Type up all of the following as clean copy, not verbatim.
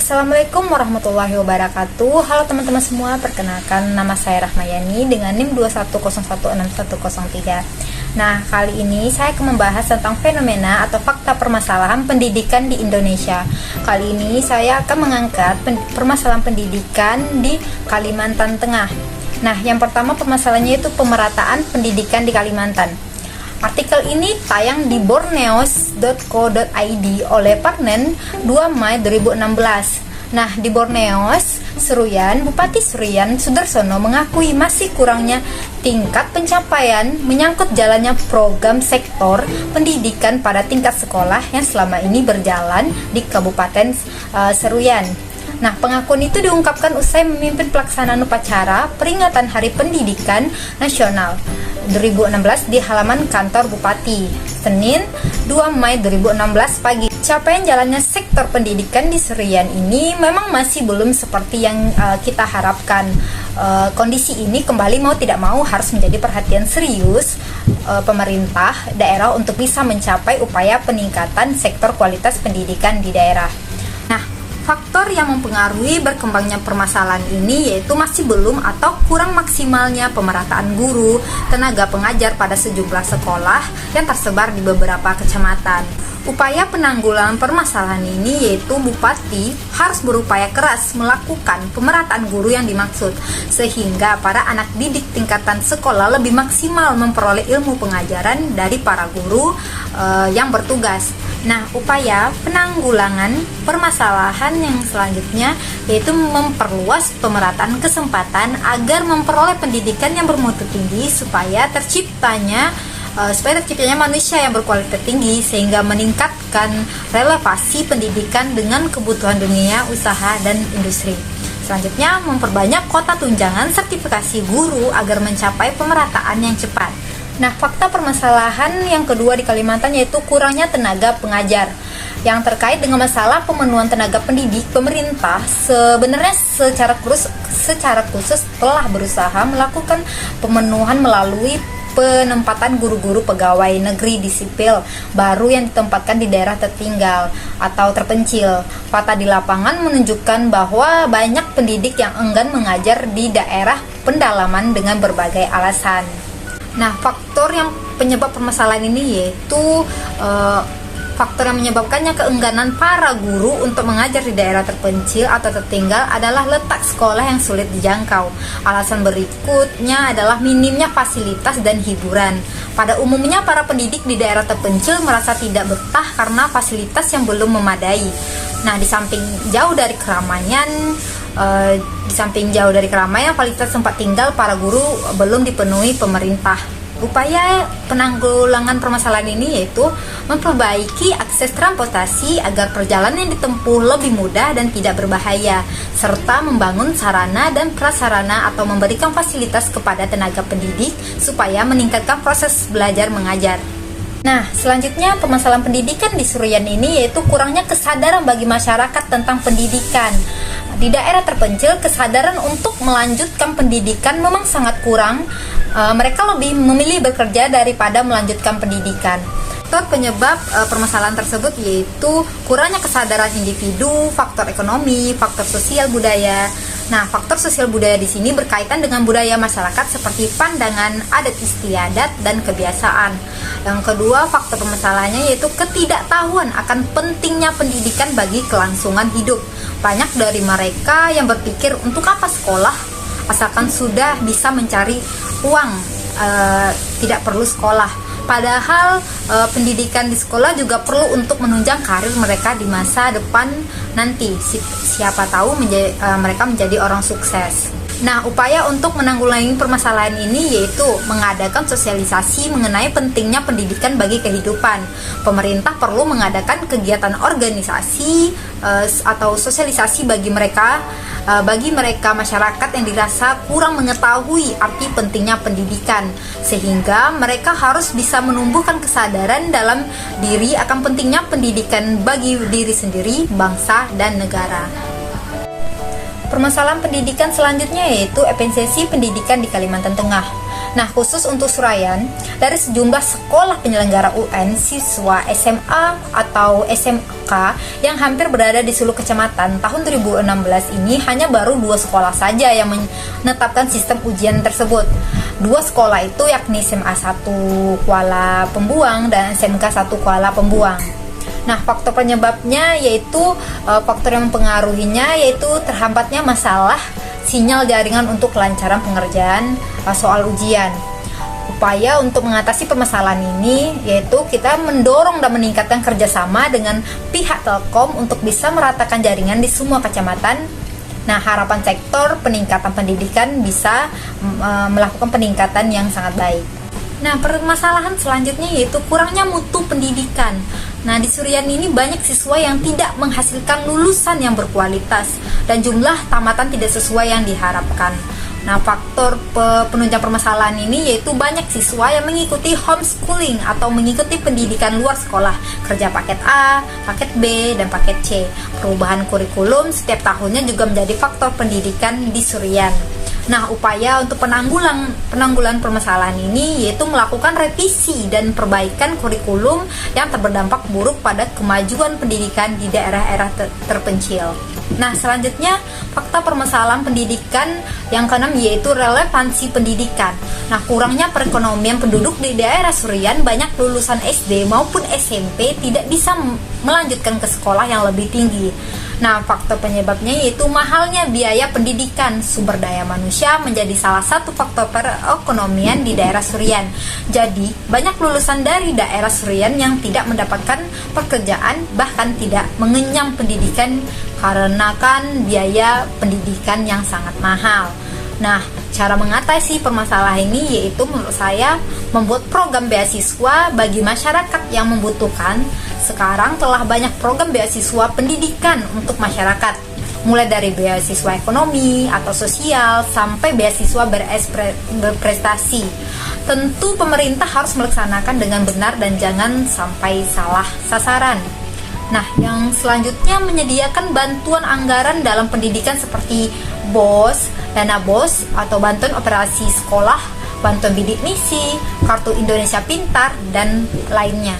Assalamualaikum warahmatullahi wabarakatuh. Halo teman-teman semua, perkenalkan nama saya Rahmayani dengan NIM 210161103. Nah, kali ini saya akan membahas tentang fenomena atau fakta permasalahan pendidikan di Indonesia. Kali ini saya akan mengangkat permasalahan pendidikan di Kalimantan Tengah. Nah, yang pertama permasalahannya itu pemerataan pendidikan di Kalimantan. Artikel ini tayang di borneos.co.id oleh Parnen 2 Mei 2016. Nah, di Borneos, Bupati Seruyan Sudarsono mengakui masih kurangnya tingkat pencapaian menyangkut jalannya program sektor pendidikan pada tingkat sekolah yang selama ini berjalan di Kabupaten Seruyan. Nah, pengakuan itu diungkapkan usai memimpin pelaksanaan upacara peringatan Hari Pendidikan Nasional 2016 di halaman kantor Bupati, Senin 2 Mei 2016 pagi. Capaian jalannya sektor pendidikan di Seruyan ini memang masih belum seperti yang kita harapkan. Kondisi ini kembali mau tidak mau harus menjadi perhatian serius pemerintah daerah untuk bisa mencapai upaya peningkatan sektor kualitas pendidikan di daerah. Nah, faktor yang mempengaruhi berkembangnya permasalahan ini yaitu masih belum atau kurang maksimalnya pemerataan guru, tenaga pengajar pada sejumlah sekolah yang tersebar di beberapa kecamatan. Upaya penanggulangan permasalahan ini yaitu Bupati harus berupaya keras melakukan pemerataan guru yang dimaksud, sehingga para anak didik tingkatan sekolah lebih maksimal memperoleh ilmu pengajaran dari para guru yang bertugas. Nah, upaya penanggulangan permasalahan yang selanjutnya yaitu memperluas pemerataan kesempatan agar memperoleh pendidikan yang bermutu tinggi supaya terciptanya manusia yang berkualitas tinggi sehingga meningkatkan relevasi pendidikan dengan kebutuhan dunia usaha dan industri. Selanjutnya, memperbanyak kuota tunjangan sertifikasi guru agar mencapai pemerataan yang cepat. Nah, fakta permasalahan yang kedua di Kalimantan yaitu kurangnya tenaga pengajar. Yang terkait dengan masalah pemenuhan tenaga pendidik, pemerintah sebenarnya secara khusus telah berusaha melakukan pemenuhan melalui penempatan guru-guru pegawai negeri di sipil baru yang ditempatkan di daerah tertinggal atau terpencil. Fakta di lapangan menunjukkan bahwa banyak pendidik yang enggan mengajar di daerah pendalaman dengan berbagai alasan. Nah, faktor yang penyebab permasalahan ini yaitu faktor yang menyebabkannya keengganan para guru untuk mengajar di daerah terpencil atau tertinggal adalah letak sekolah yang sulit dijangkau. Alasan berikutnya adalah minimnya fasilitas dan hiburan. Pada umumnya para pendidik di daerah terpencil merasa tidak betah karena fasilitas yang belum memadai. Nah, di samping jauh dari keramaian, fasilitas tempat tinggal para guru belum dipenuhi pemerintah. Upaya penanggulangan permasalahan ini yaitu memperbaiki akses transportasi agar perjalanan yang ditempuh lebih mudah dan tidak berbahaya, serta membangun sarana dan prasarana atau memberikan fasilitas kepada tenaga pendidik supaya meningkatkan proses belajar mengajar. Nah, selanjutnya permasalahan pendidikan di Seruyan ini yaitu kurangnya kesadaran bagi masyarakat tentang pendidikan. Di daerah terpencil, kesadaran untuk melanjutkan pendidikan memang sangat kurang. Mereka lebih memilih bekerja daripada melanjutkan pendidikan. Faktor penyebab permasalahan tersebut yaitu kurangnya kesadaran individu, faktor ekonomi, faktor sosial budaya. Nah, faktor sosial budaya di sini berkaitan dengan budaya masyarakat seperti pandangan, adat istiadat, dan kebiasaan. Yang kedua, faktor permasalahannya yaitu ketidaktahuan akan pentingnya pendidikan bagi kelangsungan hidup. Banyak dari mereka yang berpikir untuk apa sekolah asalkan sudah bisa mencari uang, tidak perlu sekolah. Padahal pendidikan di sekolah juga perlu untuk menunjang karir mereka di masa depan nanti. Siapa tahu mereka menjadi orang sukses. Nah, upaya untuk menanggulangi permasalahan ini yaitu mengadakan sosialisasi mengenai pentingnya pendidikan bagi kehidupan. Pemerintah perlu mengadakan kegiatan organisasi atau sosialisasi bagi mereka masyarakat yang dirasa kurang mengetahui arti pentingnya pendidikan, sehingga mereka harus bisa menumbuhkan kesadaran dalam diri akan pentingnya pendidikan bagi diri sendiri, bangsa, dan negara. Permasalahan pendidikan selanjutnya yaitu efisiensi pendidikan di Kalimantan Tengah. Nah, khusus untuk Surayan, dari sejumlah sekolah penyelenggara UN, siswa SMA atau SMK yang hampir berada di seluruh kecamatan tahun 2016 ini hanya baru 2 sekolah saja yang menetapkan sistem ujian tersebut. 2 sekolah itu yakni SMA 1 Kuala Pembuang dan SMK 1 Kuala Pembuang. Nah, faktor penyebabnya yaitu faktor yang mempengaruhinya yaitu terhambatnya masalah sinyal jaringan untuk kelancaran pengerjaan soal ujian. Upaya untuk mengatasi permasalahan ini yaitu kita mendorong dan meningkatkan kerjasama dengan pihak Telkom untuk bisa meratakan jaringan di semua kecamatan. Nah, harapan sektor peningkatan pendidikan bisa melakukan peningkatan yang sangat baik. Nah, permasalahan selanjutnya yaitu kurangnya mutu pendidikan. Nah, di Surian ini banyak siswa yang tidak menghasilkan lulusan yang berkualitas dan jumlah tamatan tidak sesuai yang diharapkan. Nah, faktor penunjang permasalahan ini yaitu banyak siswa yang mengikuti homeschooling atau mengikuti pendidikan luar sekolah, kerja paket A, paket B, dan paket C. Perubahan kurikulum setiap tahunnya juga menjadi faktor pendidikan di Surian. Nah, upaya untuk penanggulan permasalahan ini yaitu melakukan revisi dan perbaikan kurikulum yang berdampak buruk pada kemajuan pendidikan di daerah-daerah terpencil. Nah, selanjutnya fakta permasalahan pendidikan yang keenam yaitu relevansi pendidikan. Nah, kurangnya perekonomian penduduk di daerah Surian, banyak lulusan SD maupun SMP tidak bisa melanjutkan ke sekolah yang lebih tinggi. Nah, faktor penyebabnya yaitu mahalnya biaya pendidikan. Sumber daya manusia menjadi salah satu faktor perekonomian di daerah Surian. Jadi, banyak lulusan dari daerah Surian yang tidak mendapatkan pekerjaan, bahkan tidak mengenyam pendidikan karena kan biaya pendidikan yang sangat mahal. Nah, cara mengatasi permasalahan ini yaitu menurut saya membuat program beasiswa bagi masyarakat yang membutuhkan. Sekarang telah banyak program beasiswa pendidikan untuk masyarakat, mulai dari beasiswa ekonomi atau sosial sampai beasiswa berprestasi. Tentu pemerintah harus melaksanakan dengan benar dan jangan sampai salah sasaran. Nah, yang selanjutnya menyediakan bantuan anggaran dalam pendidikan seperti BOS, dana BOS atau bantuan operasi sekolah, bantuan bidik misi, kartu Indonesia Pintar, dan lainnya.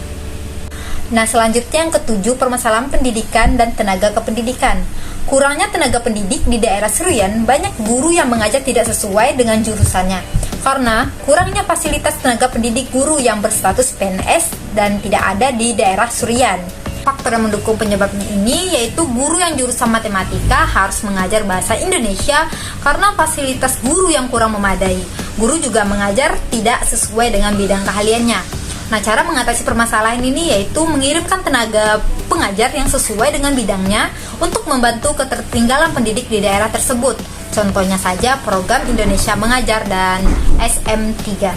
Nah, selanjutnya yang ketujuh, permasalahan pendidikan dan tenaga kependidikan. Kurangnya tenaga pendidik di daerah Surian, banyak guru yang mengajar tidak sesuai dengan jurusannya. Karena kurangnya fasilitas tenaga pendidik guru yang berstatus PNS dan tidak ada di daerah Surian. Faktor yang mendukung penyebabnya ini yaitu guru yang jurusan matematika harus mengajar bahasa Indonesia karena fasilitas guru yang kurang memadai. Guru juga mengajar tidak sesuai dengan bidang keahliannya. Nah, cara mengatasi permasalahan ini yaitu mengirimkan tenaga pengajar yang sesuai dengan bidangnya untuk membantu ketertinggalan pendidik di daerah tersebut. Contohnya saja program Indonesia Mengajar dan SM3.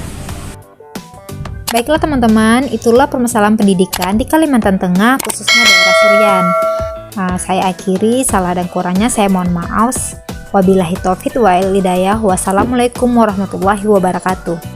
Baiklah teman-teman, itulah permasalahan pendidikan di Kalimantan Tengah, khususnya daerah Surian. Nah, saya akhiri, salah dan kurangnya saya mohon maaf. Wabillahi taufiq wal hidayah. Wassalamualaikum warahmatullahi wabarakatuh.